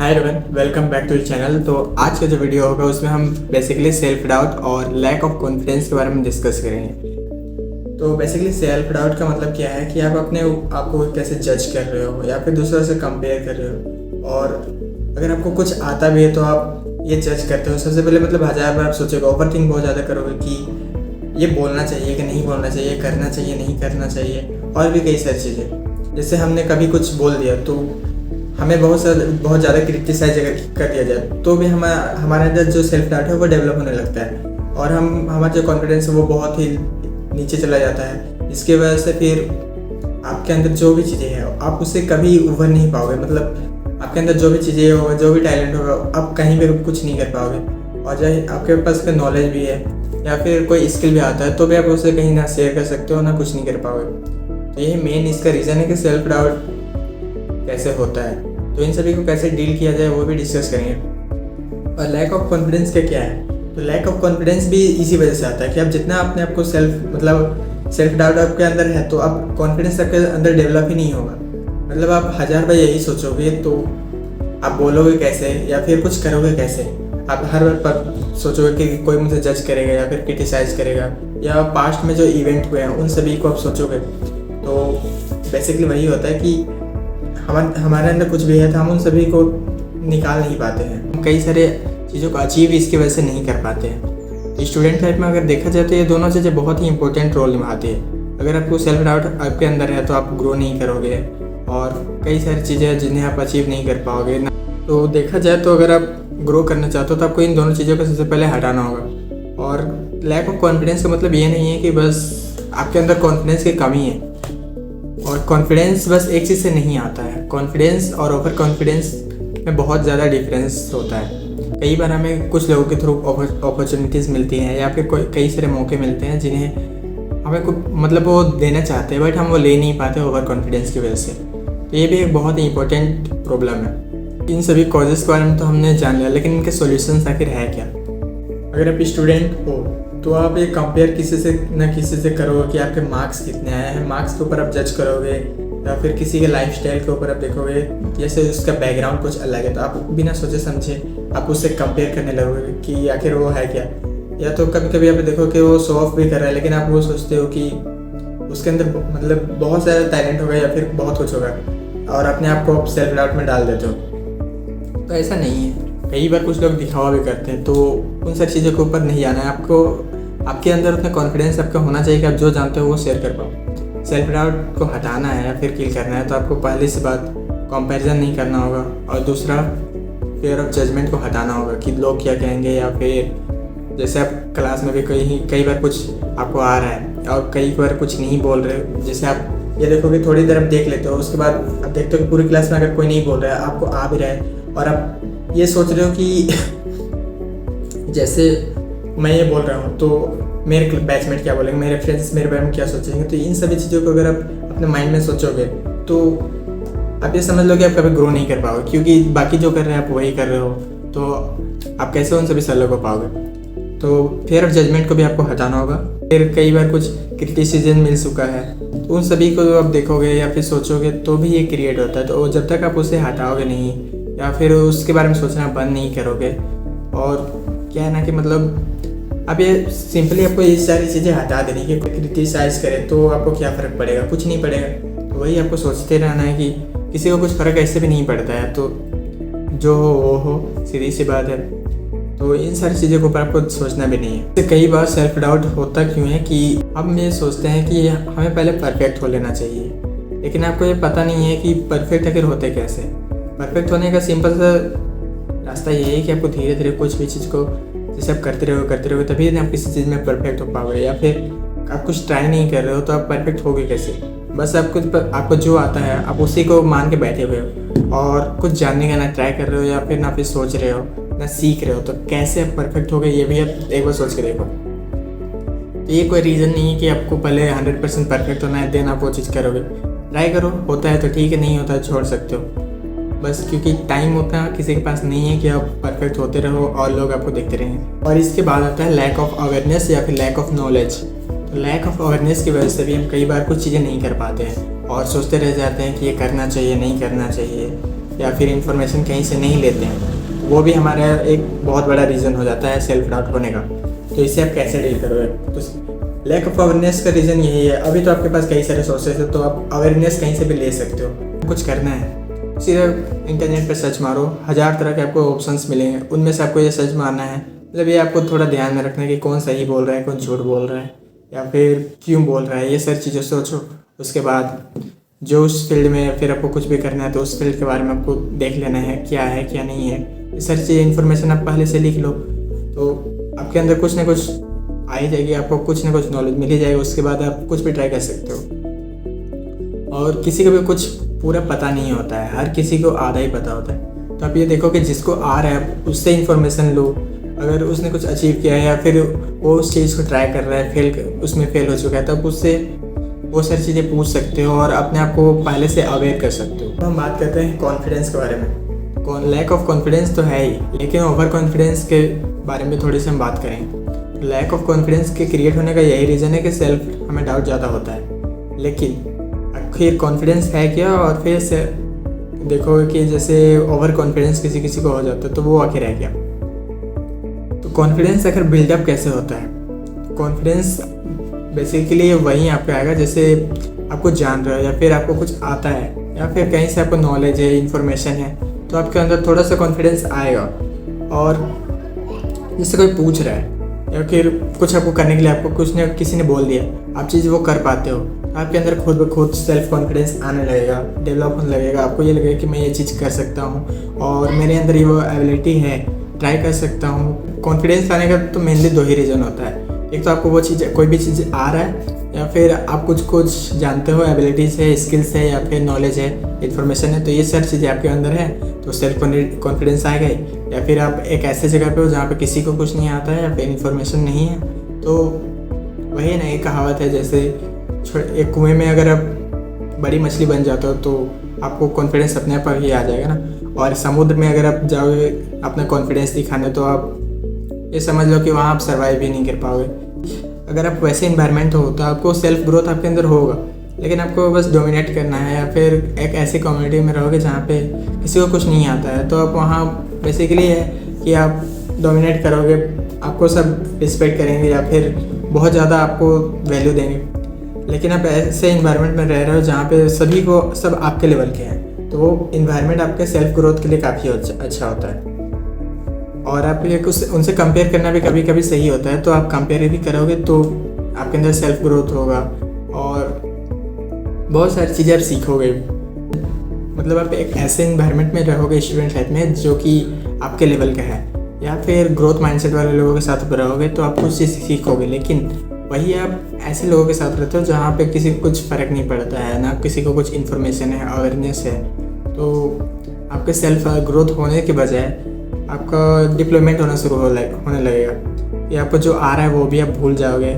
Hi everyone, welcome back to the channel. तो आज का जो वीडियो होगा उसमें हम बेसिकली सेल्फ डाउट और लैक ऑफ कॉन्फिडेंस के बारे में डिस्कस करेंगे। तो बेसिकली सेल्फ डाउट का मतलब क्या है कि आप अपने आप को कैसे जज कर रहे हो या फिर दूसरों से कंपेयर कर रहे हो, और अगर आपको कुछ आता भी है तो आप ये जज करते हो। सबसे पहले मतलब 1000 बार आप सोचोगे, ओवर थिंक बहुत ज़्यादा करोगे कि ये बोलना चाहिए कि नहीं बोलना चाहिए, करना चाहिए नहीं करना चाहिए, और भी कई सारी चीज़ें। जैसे हमने कभी कुछ बोल दिया तो हमें बहुत ज़्यादा क्रिटिसाइज अगर कर दिया जाए तो भी हमारे अंदर जो सेल्फ डाउट है वो डेवलप होने लगता है, और हमारा जो कॉन्फिडेंस है वो बहुत ही नीचे चला जाता है। इसकी वजह से फिर आपके अंदर जो भी चीज़ें हैं आप उससे कभी उभर नहीं पाओगे। मतलब आपके अंदर जो भी चीज़ें होगा, जो भी टैलेंट होगा, आप कहीं पर कुछ नहीं कर पाओगे। और चाहे आपके पास कोई नॉलेज भी है या फिर कोई स्किल भी आता है तो भी आप उसे कहीं ना शेयर कर सकते हो ना कुछ नहीं कर पाओगे। तो यही मेन इसका रीज़न है कि सेल्फ डाउट कैसे होता है। तो इन सभी को कैसे डील किया जाए वो भी डिस्कस करेंगे। और लैक ऑफ कॉन्फिडेंस का क्या है, तो लैक ऑफ कॉन्फिडेंस भी इसी वजह से आता है कि आप जितना अपने आप को सेल्फ डाउट आपके अंदर है तो आप कॉन्फिडेंस आपके अंदर डेवलप ही नहीं होगा। मतलब आप 1000 बार यही सोचोगे तो आप बोलोगे कैसे या फिर कुछ करोगे कैसे। आप हर बार सोचोगे कि कोई मुझे जज करेगा या फिर क्रिटिसाइज करेगा, या पास्ट में जो इवेंट हुए हैं उन सभी को आप सोचोगे। तो बेसिकली वही होता है कि हमारे अंदर कुछ भी है तो हम उन सभी को निकाल नहीं पाते हैं। हम कई सारे चीज़ों को अचीव इसकी वजह से नहीं कर पाते हैं। स्टूडेंट लाइफ में अगर देखा जाए तो ये दोनों चीज़ें बहुत ही इंपॉर्टेंट रोल निभाती है। अगर आपको सेल्फ डाउट आपके अंदर है तो आप ग्रो नहीं करोगे, और कई सारी चीज़ें हैं जिन्हें आप अचीव नहीं कर पाओगे। तो देखा जाए तो अगर आप ग्रो करना चाहते हो तो आपको इन दोनों चीज़ों को सबसे पहले हटाना होगा। और लैक ऑफ कॉन्फिडेंस का मतलब ये नहीं है कि बस आपके अंदर कॉन्फिडेंस की कमी है, और कॉन्फिडेंस बस एक चीज़ से नहीं आता है। कॉन्फिडेंस और ओवर कॉन्फिडेंस में बहुत ज़्यादा डिफरेंस होता है। कई बार हमें कुछ लोगों के थ्रू अपॉर्चुनिटीज़ मिलती हैं या फिर कई सारे मौके मिलते हैं जिन्हें हमें मतलब वो देना चाहते हैं बट हम वो ले नहीं पाते ओवर कॉन्फिडेंस की वजह से। तो ये भी एक बहुत ही इंपॉर्टेंट प्रॉब्लम है। इन सभी कॉजेज़ के बारे में तो हमने जान लिया, लेकिन इनके सॉल्यूशंस आखिर है क्या। अगर आप स्टूडेंट हो तो आप ये कंपेयर किसी से करोगे कि आपके मार्क्स कितने आए हैं। मार्क्स के ऊपर आप जज करोगे या फिर किसी के लाइफस्टाइल के ऊपर आप देखोगे, जैसे उसका बैकग्राउंड कुछ अलग है तो आप बिना सोचे समझे आप उससे कंपेयर करने लगोगे कि आखिर वो है क्या। या तो कभी कभी आप देखो कि वो शो ऑफ भी कर रहा है, लेकिन आप वो सोचते हो कि उसके अंदर मतलब बहुत ज़्यादा टैलेंट होगा या फिर बहुत कुछ होगा, और अपने आप को सेल्फ डाउट में डाल देते हो। तो ऐसा नहीं है। कई बार कुछ लोग दिखावा भी करते हैं, तो उन सारी चीज़ों के ऊपर नहीं जाना है। आपके अंदर उतना कॉन्फिडेंस आपका होना चाहिए कि आप जो जानते हो वो शेयर कर पाओ। सेल्फ डाउट को हटाना है या फिर किल करना है तो आपको पहली सी बात कंपैरिजन नहीं करना होगा, और दूसरा फियर ऑफ जजमेंट को हटाना होगा कि लोग क्या कहेंगे। या फिर जैसे आप क्लास में भी कई बार कुछ आपको आ रहा है और कई बार कुछ नहीं बोल रहे, जैसे आप ये देखोगे थोड़ी देर आप देख लेते हो, उसके बाद आप देखते हो कि पूरी क्लास में अगर कोई नहीं बोल रहा है, आपको आ भी रहा है और आप ये सोच रहे हो कि जैसे मैं ये बोल रहा हूँ तो मेरे बैचमेट क्या बोलेंगे, मेरे फ्रेंड्स मेरे बारे में क्या सोचेंगे। तो इन सभी चीज़ों को अगर आप अपने माइंड में सोचोगे तो आप ये समझ लो कि आप कभी ग्रो नहीं कर पाओगे, क्योंकि बाकी जो कर रहे हैं आप वही कर रहे हो, तो आप कैसे उन सभी सलाह को पाओगे। तो फियर ऑफ जजमेंट को भी आपको हटाना होगा। फिर कई बार कुछ क्रिटिसिज्म मिल चुका है तो उन सभी को आप देखोगे या फिर सोचोगे तो भी ये क्रिएट होता है। तो जब तक आप उसे हटाओगे नहीं या फिर उसके बारे में सोचना बंद नहीं करोगे, और क्या है ना कि मतलब अब ये सिंपली आपको ये सारी चीज़ें हटा देनी कि कोई क्रिटिसाइज़ करे तो आपको क्या फ़र्क पड़ेगा, कुछ नहीं पड़ेगा। तो वही आपको सोचते रहना है कि किसी को कुछ फ़र्क ऐसे भी नहीं पड़ता है, तो जो हो वो हो, सीधी सी बात है। तो इन सारी चीज़ों के ऊपर आपको सोचना भी नहीं है। तो कई बार सेल्फ डाउट होता क्यों है कि हम ये सोचते हैं कि हमें पहले परफेक्ट हो लेना चाहिए, लेकिन आपको ये पता नहीं है कि परफेक्ट आखिर होते कैसे। परफेक्ट होने का सिंपल सा रास्ता ये है कि आपको धीरे धीरे कुछ भी चीज़ को जैसे आप करते रहोगे तभी ना आप किसी चीज़ में परफेक्ट हो पाओगे। या फिर आप कुछ ट्राई नहीं कर रहे हो तो आप परफेक्ट होगे कैसे। बस आपको जो आता है आप उसी को मान के बैठे हुए हो, और कुछ जानने का ना ट्राई कर रहे हो या फिर ना फिर सोच रहे हो ना सीख रहे हो, तो कैसे आप परफेक्ट हो गए ये भी आप एक बार सोच के देखो। तो ये कोई रीज़न नहीं है कि आपको पहले 100% परफेक्ट होना है देन आप वो चीज़ करोगे। ट्राई करो, होता है तो ठीक है, नहीं होता है छोड़ सकते हो। बस क्योंकि टाइम उतना किसी के पास नहीं है कि आप परफेक्ट होते रहो और लोग आपको देखते रहें। और इसके बाद आता है लैक ऑफ अवेयरनेस या फिर लैक ऑफ नॉलेज। तो लैक ऑफ अवेयरनेस की वजह से भी हम कई बार कुछ चीज़ें नहीं कर पाते हैं और सोचते रह जाते हैं कि ये करना चाहिए नहीं करना चाहिए। या फिर इन्फॉर्मेशन कहीं से नहीं लेते हैं, वो भी हमारा एक बहुत बड़ा रीज़न हो जाता है सेल्फ डाउट होने का। तो इसे आप कैसे डील करोगे? तो लैक ऑफ अवेयरनेस का रीज़न यही है। अभी तो आपके पास कई सारे सोर्सेज है, तो आप अवेयरनेस कहीं से भी ले सकते हो। कुछ करना है, सीधा इंटरनेट पर सर्च मारो, 1000 तरह के आपको ऑप्शंस मिलेंगे, उनमें से आपको ये सर्च मारना है। मतलब ये आपको थोड़ा ध्यान में रखना है कि कौन सही बोल रहा है, कौन झूठ बोल रहा है, या फिर क्यों बोल रहा है, ये सारी चीज़ें सोचो। उसके बाद जो उस फील्ड में फिर आपको कुछ भी करना है तो उस फील्ड के बारे में आपको देख लेना है क्या नहीं है। ये सारी चीज़ें इन्फॉर्मेशन आप पहले से लिख लो, तो आपके अंदर कुछ ना कुछ आ ही जाएगी, आपको कुछ ना कुछ नॉलेज मिल ही जाएगी। उसके बाद आप कुछ भी ट्राई कर सकते हो। और किसी को भी कुछ पूरा पता नहीं होता है, हर किसी को आधा ही पता होता है। तो आप ये देखो कि जिसको आ रहा है उससे इन्फॉर्मेशन लो। अगर उसने कुछ अचीव किया है या फिर वो उस चीज़ को ट्राई कर रहा है, उसमें फेल हो चुका है, तब उससे वो सारी चीज़ें पूछ सकते हो और अपने आप को पहले से अवेयर कर सकते हो। तो हम बात करते हैं कॉन्फिडेंस के बारे में। लैक ऑफ कॉन्फिडेंस तो है ही, लेकिन ओवर कॉन्फिडेंस के बारे में थोड़ी सी हम बात करेंगे। लैक ऑफ कॉन्फिडेंस के क्रिएट होने का यही रीज़न है कि सेल्फ हमें डाउट ज़्यादा होता है। लेकिन आखिर कॉन्फिडेंस है क्या? और फिर से देखोगे कि जैसे ओवर कॉन्फिडेंस किसी को हो जाता है तो वो आखिर है क्या? तो कॉन्फिडेंस आखिर बिल्डअप कैसे होता है? कॉन्फिडेंस बेसिकली वहीं आपको आएगा जैसे आपको जान रहे हो या फिर आपको कुछ आता है या फिर कहीं से आपको नॉलेज है, इन्फॉर्मेशन है, तो आपके अंदर थोड़ा सा कॉन्फिडेंस आएगा। और जैसे कोई पूछ रहा है या फिर कुछ आपको करने के लिए आपको किसी ने बोल दिया, आप चीज़ वो कर पाते हो, आपके अंदर खुद ब खुद सेल्फ कॉन्फिडेंस आने लगेगा, डेवलप होने लगेगा। आपको ये लगेगा कि मैं ये चीज़ कर सकता हूँ और मेरे अंदर ये वो एबिलिटी है, ट्राई कर सकता हूँ। कॉन्फिडेंस लाने का तो मेनली 2 ही रीज़न होता है। एक तो आपको वो चीज़, कोई भी चीज़ आ रहा है या फिर आप कुछ जानते हो, एबिलिटीज़ है, स्किल्स है या फिर नॉलेज है, इन्फॉर्मेशन है, तो ये सारी चीज़ें आपके अंदर है तो सेल्फ कॉन्फिडेंस आ गई। या फिर आप एक ऐसे जगह पे हो जहाँ पे किसी को कुछ नहीं आता है या फिर इन्फॉर्मेशन नहीं है, तो वही ना, एक कहावत है जैसे एक कुएँ में अगर आप बड़ी मछली बन जाते हो तो आपको कॉन्फिडेंस अपने आप ही आ जाएगा ना। और समुद्र में अगर आप जाओगे अपना कॉन्फिडेंस दिखाने तो आप ये समझ लो कि वहाँ आप सर्वाइव भी नहीं कर पाओगे। अगर आप वैसे इन्वायरमेंट हो तो आपको सेल्फ ग्रोथ आपके अंदर होगा, लेकिन आपको बस डोमिनेट करना है या फिर एक ऐसी कम्युनिटी में रहोगे जहाँ पे किसी को कुछ नहीं आता है, तो आप वहाँ बेसिकली है कि आप डोमिनेट करोगे, आपको सब रिस्पेक्ट करेंगे या फिर बहुत ज़्यादा आपको वैल्यू देंगे। लेकिन आप ऐसे इन्वायरमेंट में रह रहे हो जहाँ पे सभी को सब आपके लेवल के हैं, तो वो इन्वायरमेंट आपके सेल्फ ग्रोथ के लिए काफ़ी अच्छा होता है। और आप ये कुछ उनसे कंपेयर करना भी कभी कभी सही होता है, तो आप कंपेयर भी करोगे तो आपके अंदर सेल्फ ग्रोथ होगा और बहुत सारी चीज़ें आप सीखोगे। मतलब आप एक ऐसे इन्वायरमेंट में रहोगे स्टूडेंट लाइफ में जो कि आपके लेवल का है, या फिर ग्रोथ माइंडसेट वाले लोगों के साथ रहोगे तो आप कुछ चीज़ सीखोगे। लेकिन वही आप ऐसे लोगों के साथ रहते हो जहाँ पे किसी को कुछ फ़र्क नहीं पड़ता है, ना किसी को कुछ इन्फॉर्मेशन है, अवेयरनेस है, तो आपके सेल्फ ग्रोथ होने के बजाय आपका डिप्लोमेंट होना शुरू होने लगेगा। या आपको जो आ रहा है वो भी आप भूल जाओगे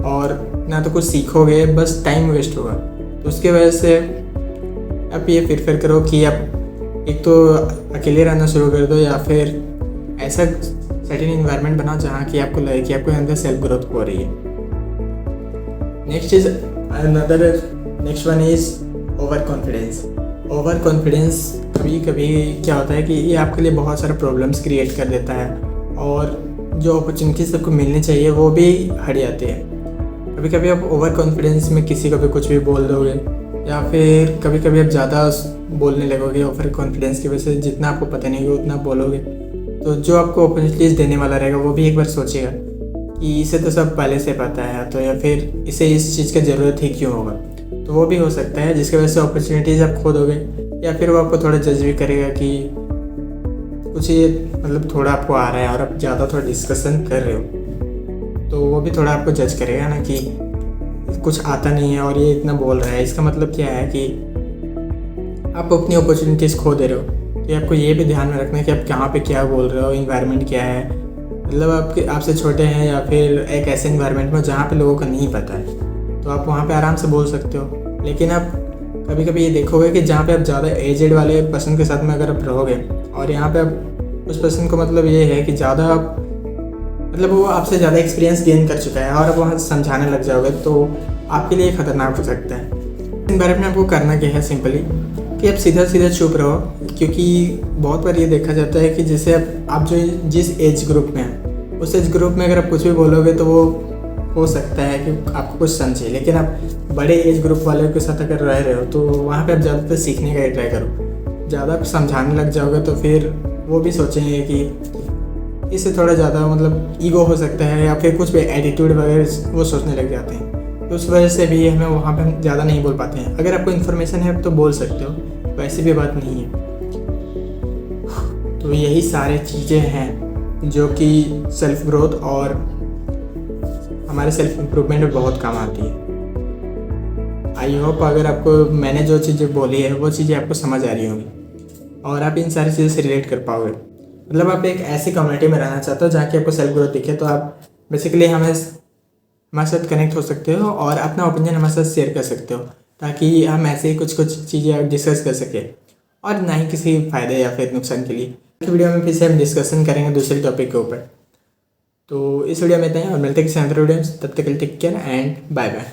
और ना तो कुछ सीखोगे, बस टाइम वेस्ट होगा। तो उसके वजह से आप ये प्रेफर करो कि आप एक तो अकेले रहना शुरू कर दो या फिर ऐसा सर्टेन इन्वायरमेंट बनाओ जहाँ कि आपको लगे कि आपके अंदर सेल्फ ग्रोथ हो रही है। Next one is over confidence. Over confidence कभी कभी क्या होता है कि ये आपके लिए बहुत सारे प्रॉब्लम्स क्रिएट कर देता है और जो अपॉर्चुनिटीज़ आपको मिलनी चाहिए वो भी हट जाती है। कभी कभी आप ओवर कॉन्फिडेंस में किसी को भी कुछ भी बोल दोगे या फिर कभी कभी आप ज़्यादा बोलने लगोगे ओवर कॉन्फिडेंस की वजह से, जितना आपको पता नहीं होगा उतना बोलोगे, तो जो आपको अपॉर्चुनिटीज़ देने वाला रहेगा वो भी एक बार सोचेगा कि इसे तो सब पहले से पता है, तो या फिर इसे इस चीज़ की ज़रूरत ही क्यों होगा। तो वो भी हो सकता है जिसकी वजह से अपॉर्चुनिटीज़ आप खो दोगे, या फिर वो आपको थोड़ा जज भी करेगा कि कुछ ये मतलब थोड़ा आपको आ रहा है और आप ज़्यादा थोड़ा डिस्कशन कर रहे हो, तो वो भी थोड़ा आपको जज करेगा ना कि कुछ आता नहीं है और ये इतना बोल रहा है, इसका मतलब क्या है कि आप अपनी अपॉर्चुनिटीज़ खो दे रहे हो। तो आपको ये भी ध्यान में रखना है कि आप कहाँ पे क्या बोल रहे हो, इन्वायरमेंट क्या है, मतलब आपसे छोटे हैं या फिर एक ऐसे इन्वायरमेंट में जहाँ पे लोगों का नहीं पता है, तो आप वहाँ पे आराम से बोल सकते हो। लेकिन आप कभी कभी ये देखोगे कि जहाँ पे आप ज़्यादा एजेड वाले पर्सन के साथ में अगर आप रहोगे और यहाँ पे आप उस पर्सन को मतलब ये है कि ज़्यादा मतलब वो आपसे ज़्यादा एक्सपीरियंस गेन कर चुका है और आप वहाँ समझाने लग जाओगे, तो आपके लिए खतरनाक हो सकता है। इन्वायरमेंट में आपको करना क्या है, सिंपली कि आप सीधा सीधा चुप रहो, क्योंकि बहुत बार ये देखा जाता है कि जैसे आप जो जिस एज ग्रुप में हैं उस एज ग्रुप में अगर आप कुछ भी बोलोगे तो वो हो सकता है कि आपको कुछ समझे, लेकिन आप बड़े एज ग्रुप वाले के साथ अगर रह रहे हो तो वहाँ पे आप ज़्यादातर सीखने का ही ट्राई करो। ज़्यादा आप समझाने लग जाओगे तो फिर वो भी सोचेंगे कि इससे थोड़ा ज़्यादा मतलब ईगो हो सकता है या फिर कुछ भी एटीट्यूड वगैरह वो सोचने लग जाते हैं। तो उस वजह से भी हमें वहाँ पे हम ज़्यादा नहीं बोल पाते हैं। अगर आपको इन्फॉर्मेशन है तो बोल सकते हो, वैसी भी बात नहीं है। तो यही सारी चीज़ें हैं जो कि सेल्फ ग्रोथ और हमारे सेल्फ इम्प्रूवमेंट में बहुत काम आती है। आई होप अगर आपको मैंने जो चीज़ें बोली है वो चीज़ें आपको समझ आ रही होंगी और आप इन सारी चीज़ों से रिलेट कर पाओगे। मतलब आप एक ऐसी कम्युनिटी में रहना चाहते हो जहाँ की आपको सेल्फ ग्रोथ दिखे, तो आप बेसिकली हमारे साथ कनेक्ट हो सकते हो और अपना ओपिनियन हमारे साथ शेयर कर सकते हो, ताकि हम ऐसे ही कुछ चीज़ें डिस्कस कर सकें और ना ही किसी फ़ायदे या फिर नुकसान के लिए। वीडियो में फिर से हम डिस्कशन करेंगे दूसरे टॉपिक के ऊपर। तो इस वीडियो में इतना ही और मिलते हैं किसी अदर वीडियो में। तब तक के लिए take care and bye bye.